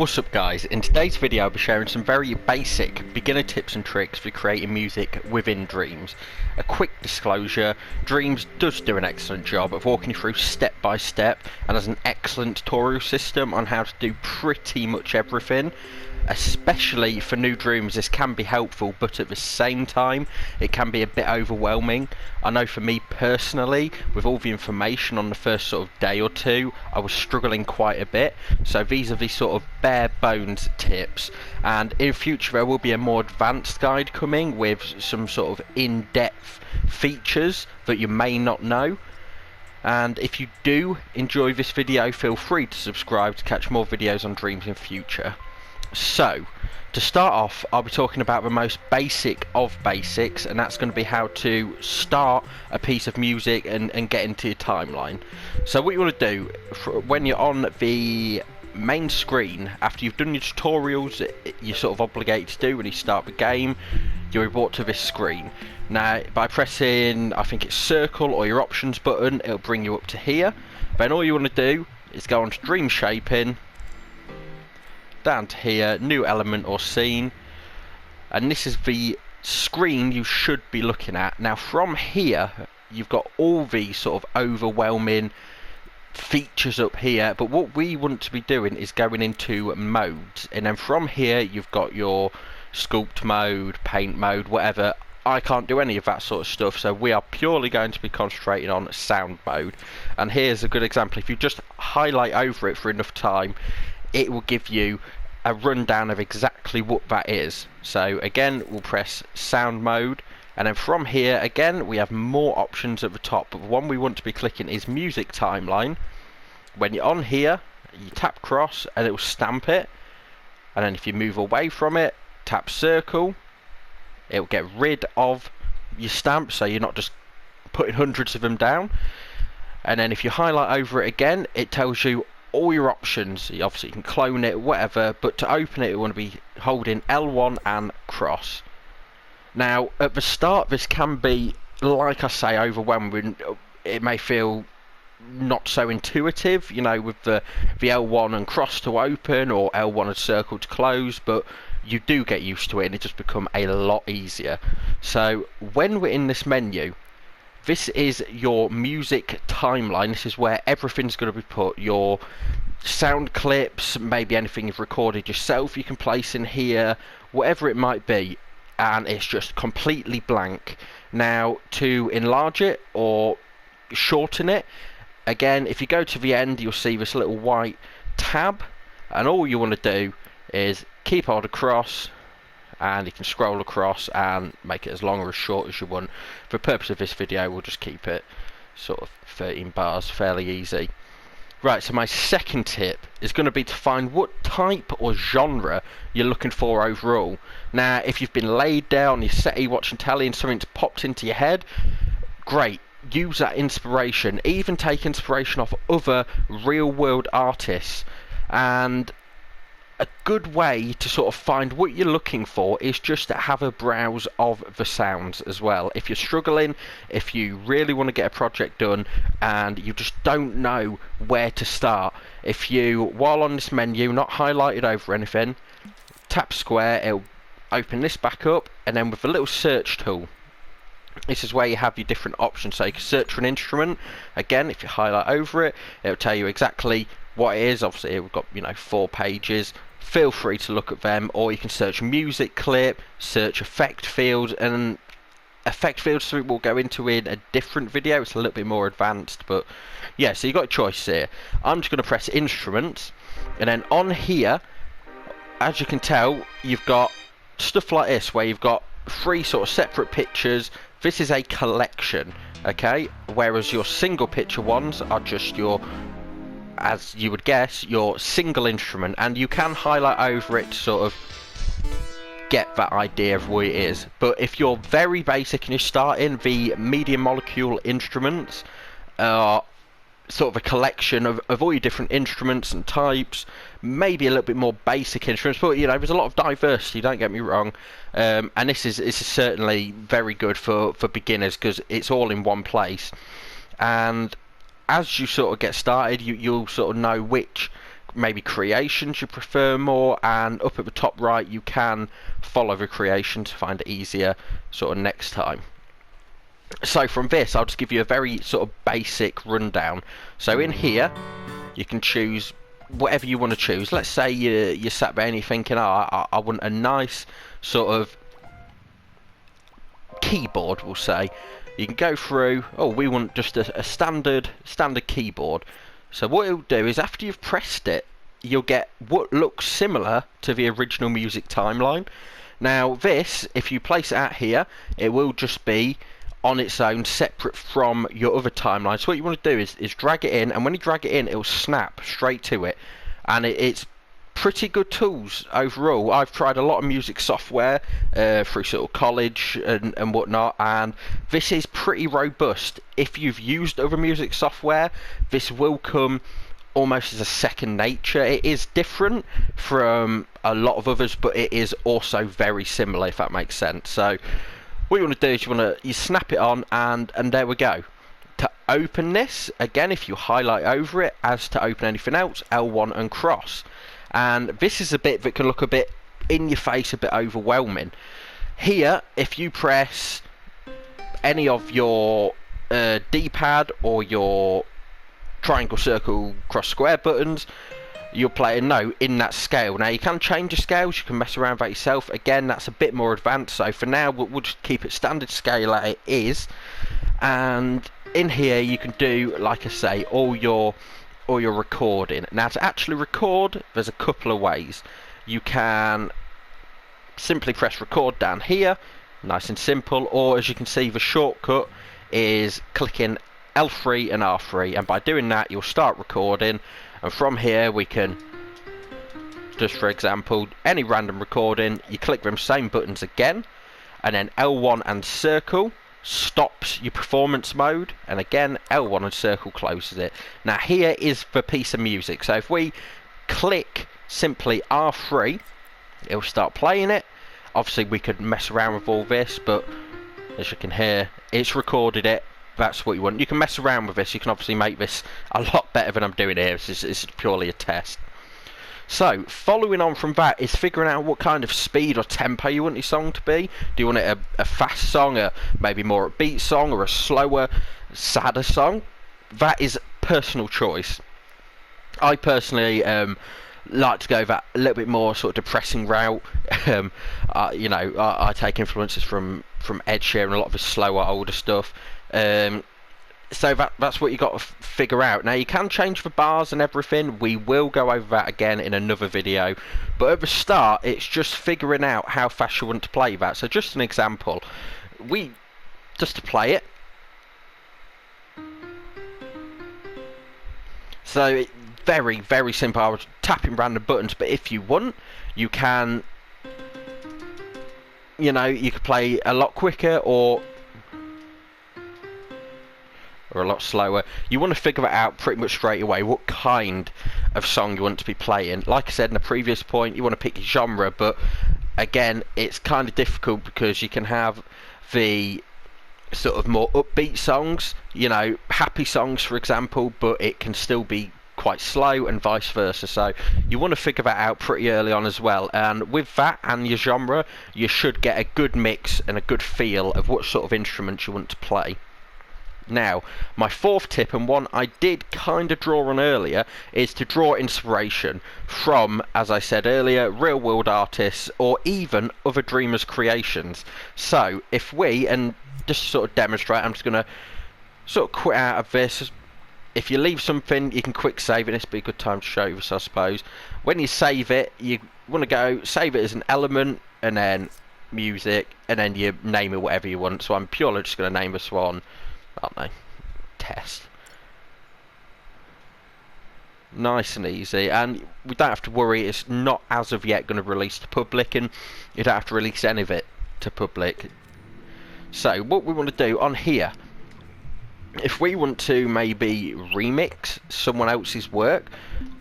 What's up guys, in today's video I'll be sharing some very basic beginner tips and tricks for creating music within Dreams. A quick disclosure, Dreams does do an excellent job of walking you through step by step and has an excellent tutorial system on how to do pretty much everything. Especially for new Dreams this can be helpful, but at the same time it can be a bit overwhelming. I know for me personally, with all the information on the first sort of day or two, I was struggling quite a bit. So these are the sort of bare bones tips, and in future there will be a more advanced guide coming with some sort of in-depth features that you may not know. And if you do enjoy this video, feel free to subscribe to catch more videos on Dreams in future. So, to start off, I'll be talking about the most basic of basics, and that's going to be how to start a piece of music and get into your timeline. So what you want to do, when you're on the main screen, after you've done your tutorials, you're sort of obligated to do when you start the game, you're brought to this screen. Now, by pressing, I think it's circle or your options button, it'll bring you up to here. Then all you want to do is go on to Dream Shaping, down to here, new element or scene, and this is the screen you should be looking at. Now from here you've got all these sort of overwhelming features up here, but what we want to be doing is going into modes, and then from here you've got your sculpt mode, paint mode, whatever. I can't do any of that sort of stuff, so we are purely going to be concentrating on sound mode. And here's a good example. If you just highlight over it for enough time, it will give you a rundown of exactly what that is. So again, we'll press sound mode, and then from here again we have more options at the top, but the one we want to be clicking is music timeline. When you're on here, you tap cross and it will stamp it, and then if you move away from it, tap circle, it will get rid of your stamp, so you're not just putting hundreds of them down. And then if you highlight over it again, it tells you all your options. Obviously you can clone it, whatever, but to open it you want to be holding L1 and cross. Now at the start this can be, like I say, overwhelming. It may feel not so intuitive, you know, with the L1 and cross to open or L1 and circle to close, but you do get used to it and it just become a lot easier. So when we're in this menu, this is your music timeline. This is where everything's going to be put. Your sound clips, maybe anything you've recorded yourself you can place in here, whatever it might be, and it's just completely blank. Now to enlarge it or shorten it, again if you go to the end you'll see this little white tab, and all you want to do is keep hold across, and you can scroll across and make it as long or as short as you want. For the purpose of this video we'll just keep it sort of 13 bars, fairly easy. Right, so my second tip is going to be to find what type or genre you're looking for overall. Now if you've been laid down, you're sitting watching telly and something's popped into your head, great, use that inspiration. Even take inspiration off other real world artists. And a good way to sort of find what you're looking for is just to have a browse of the sounds as well. If you're struggling, if you really want to get a project done and you just don't know where to start, if you, while on this menu, not highlighted over anything, tap square, it'll open this back up, and then with the little search tool, this is where you have your different options. So you can search for an instrument. Again, if you highlight over it, it'll tell you exactly what it is. Obviously we've got, you know, 4 pages. Feel free to look at them, or you can search music clip, search effect fields, and effect fields we'll go into in a different video. It's a little bit more advanced, but yeah, so you've got a choice here. I'm just going to press instruments, and then on here, as you can tell, you've got stuff like this where you've got 3 sort of separate pictures. This is a collection, okay, whereas your single picture ones are just your, as you would guess, your single instrument, and you can highlight over it to sort of get that idea of what it is. But if you're very basic and you're starting, the medium molecule instruments are sort of a collection of all your different instruments and types, maybe a little bit more basic instruments, but you know, there's a lot of diversity, don't get me wrong. And this is certainly very good for beginners because it's all in one place. And as you sort of get started, you'll sort of know which maybe creations you prefer more, and up at the top right you can follow the creation to find it easier sort of next time. So from this, I'll just give you a very sort of basic rundown. So in here, you can choose whatever you want to choose. Let's say you sat there and you're thinking, oh, I want a nice sort of keyboard, we'll say. You can go through, oh, we want just a standard keyboard. So what it'll do is after you've pressed it, you'll get what looks similar to the original music timeline. Now this, if you place it out here, it will just be on its own, separate from your other timeline. So what you want to do is drag it in, and when you drag it in, it will snap straight to it. And it's pretty good tools overall. I've tried a lot of music software through sort of college and whatnot, and this is pretty robust. If you've used other music software, this will come almost as a second nature. It is different from a lot of others, but it is also very similar, if that makes sense. So what you want to do is you snap it on, and there we go. To open this, again, if you highlight over it, as to open anything else, L1 and cross. And this is a bit that can look a bit in your face, a bit overwhelming. Here, if you press any of your D-pad or your triangle, circle, cross, square buttons, you'll play a note in that scale. Now you can change the scales, you can mess around with that yourself. Again, that's a bit more advanced, so for now we'll just keep it standard scale like it is. And in here you can do, like I say, all your recording. Now to actually record, there's a couple of ways. You can simply press record down here, nice and simple, or as you can see, the shortcut is clicking L3 and R3, and by doing that you'll start recording. And from here we can, just for example, any random recording, you click them same buttons again, and then L1 and circle stops your performance mode, and again L1 and circle closes it. Now here is the piece of music. So if we click simply R3, it'll start playing it. Obviously we could mess around with all this, but as you can hear, it's recorded it. That's what you want. You can mess around with this. You can obviously make this a lot better than I'm doing here. This is purely a test. So, following on from that is figuring out what kind of speed or tempo you want your song to be. Do you want it a fast song, a maybe more upbeat song, or a slower, sadder song? That is personal choice. I personally like to go that a little bit more sort of depressing route. You know, I take influences from Ed Sheeran and a lot of his slower, older stuff. So that's what you got to figure out. Now you can change the bars and everything. We will go over that again in another video. But at the start, it's just figuring out how fast you want to play that. So just an example, just to play it. So very, very simple. I was tapping random buttons, but if you want, you can, you know, you could play a lot quicker or a lot slower. You want to figure it out pretty much straight away, what kind of song you want to be playing. Like I said in the previous point, you want to pick your genre, but again, it's kind of difficult because you can have the sort of more upbeat songs, you know, happy songs for example, but it can still be quite slow and vice versa. So you want to figure that out pretty early on as well, and with that and your genre, you should get a good mix and a good feel of what sort of instruments you want to play. Now, my fourth tip, and one I did kind of draw on earlier, is to draw inspiration from, as I said earlier, real world artists or even other dreamers' creations. So, if we, and just to sort of demonstrate, I'm just going to sort of quit out of this. If you leave something, you can quick save it. This would be a good time to show you this, I suppose. When you save it, you want to go save it as an element, and then music, and then you name it whatever you want. So I'm purely just going to name this one, I don't know, test. Nice and easy, and we don't have to worry, it's not as of yet going to release to public, and you don't have to release any of it to public. So what we want to do on here, if we want to maybe remix someone else's work,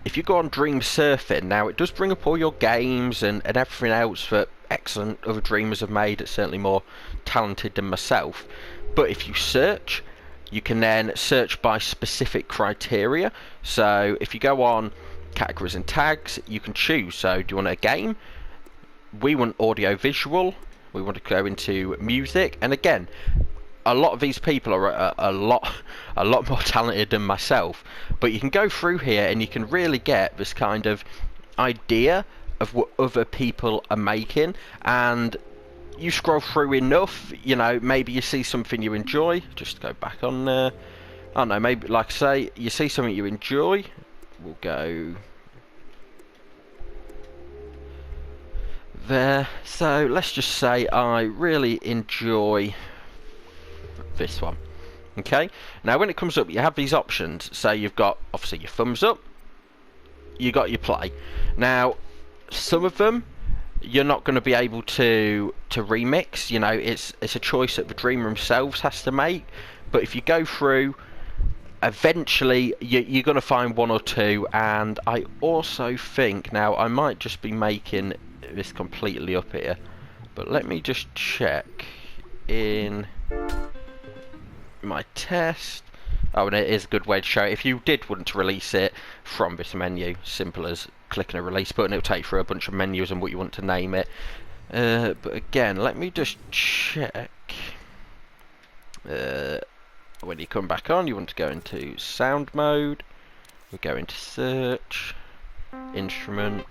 if you go on Dream Surfing, now it does bring up all your games and everything else that excellent other dreamers have made. It's certainly more talented than myself. But if you search, you can then search by specific criteria. So if you go on categories and tags. You can choose, so do you want a game? We want audio visual. We want to go into music, and again, a lot of these people are a lot more talented than myself, but you can go through here and you can really get this kind of idea of what other people are making, and you scroll through enough, you know, maybe you see something you enjoy. Just go back on there. I don't know, maybe, like I say, you see something you enjoy. We'll go there. So let's just say I really enjoy this one. Okay, now when it comes up, you have these options. So you've got obviously your thumbs up, you got your play. Now some of them you're not going to be able to remix. You know, it's a choice that the dreamer themselves has to make. But if you go through, eventually you're going to find one or two. And I also think, now I might just be making this completely up here, but let me just check in my test. Oh, and it is a good way to show it. If you did want to release it from this menu, simple as clicking a release button, it'll take you through a bunch of menus and what you want to name it. But again, let me just check. When you come back on, you want to go into sound mode. We go into search, instrument.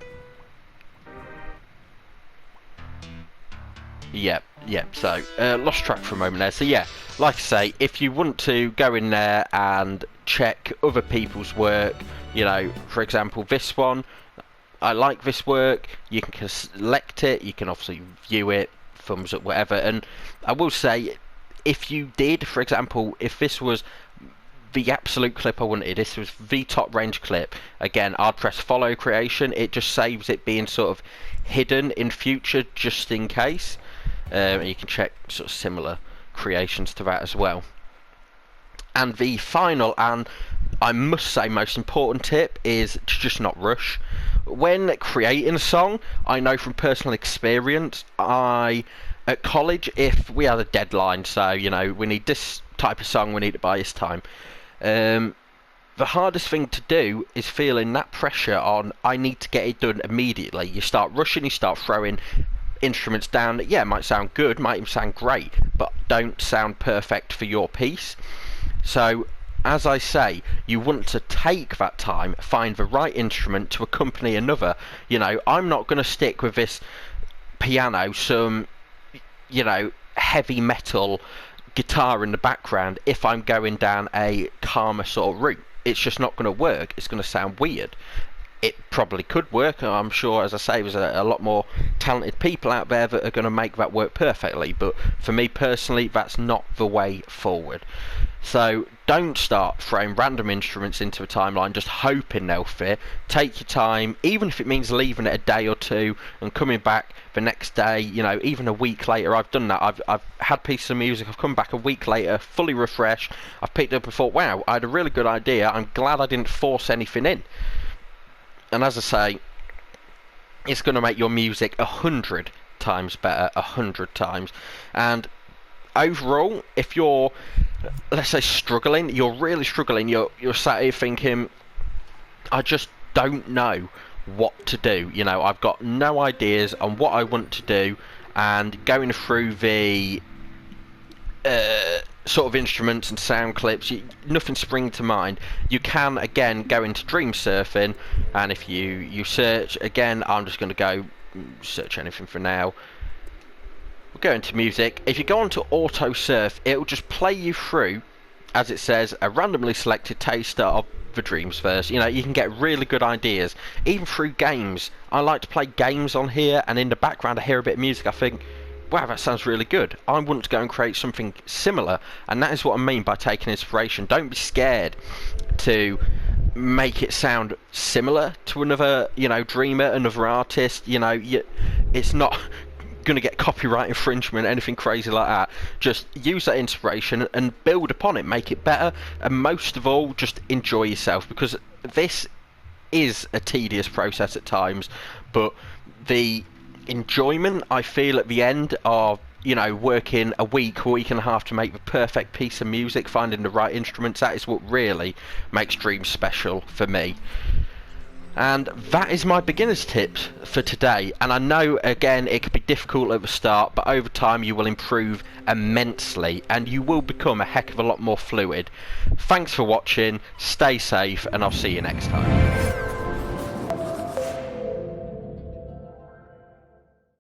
Yep. So lost track for a moment there. So yeah, like I say, if you want to go in there and check other people's work, you know, for example, this one, I like this work. You can select it. You can obviously view it, thumbs up, whatever. And I will say, if you did, for example, if this was the absolute clip I wanted, this was the top range clip, again, I'd press follow creation. It just saves it being sort of hidden in future, just in case. You can check sort of similar creations to that as well. And the final, and I must say most important tip, is to just not rush. When creating a song, I know from personal experience, at college, if we had a deadline, so, you know, we need this type of song, we need it by this time, the hardest thing to do is feeling that pressure on, I need to get it done immediately. You start rushing, you start throwing instruments down. Yeah, it might sound good, might even sound great, but don't sound perfect for your piece. So, as I say, you want to take that time, find the right instrument to accompany another. You know, I'm not going to stick with this piano, some, you know, heavy metal guitar in the background if I'm going down a calmer sort of route. It's just not going to work. It's going to sound weird. It probably could work. I'm sure, as I say, there's a lot more talented people out there that are going to make that work perfectly. But for me personally, that's not the way forward. So don't start throwing random instruments into a timeline just hoping they'll fit. Take your time, even if it means leaving it a day or two and coming back the next day, you know, even a week later. I've done that. I've had pieces of music, I've come back a week later, fully refreshed. I've picked up and thought, wow, I had a really good idea. I'm glad I didn't force anything in. And as I say, it's going to make your music 100 times better, 100 times. And overall, if you're, let's say, struggling, you're really struggling, you're sat here thinking, I just don't know what to do. You know, I've got no ideas on what I want to do, and going through the sort of instruments and sound clips, nothing spring to mind. You can again go into Dream Surfing, and if you search, again, I'm just going to go search anything for now. We'll go into music. If you go onto Auto Surf, it will just play you through, as it says, a randomly selected taster of the Dreams first. You know, you can get really good ideas, even through games. I like to play games on here, and in the background I hear a bit of music, I think, wow, that sounds really good. I want to go and create something similar, and that is what I mean by taking inspiration. Don't be scared to make it sound similar to another, you know, dreamer, another artist. You know, it's not going to get copyright infringement, anything crazy like that. Just use that inspiration and build upon it, make it better, and most of all, just enjoy yourself, because this is a tedious process at times, but the enjoyment I feel at the end of, you know, working a week and a half to make the perfect piece of music, finding the right instruments, that is what really makes Dreams special for me. And that is my beginner's tips for today. And I know, again, it could be difficult at the start, but over time you will improve immensely and you will become a heck of a lot more fluid. Thanks for watching, stay safe, and I'll see you next time.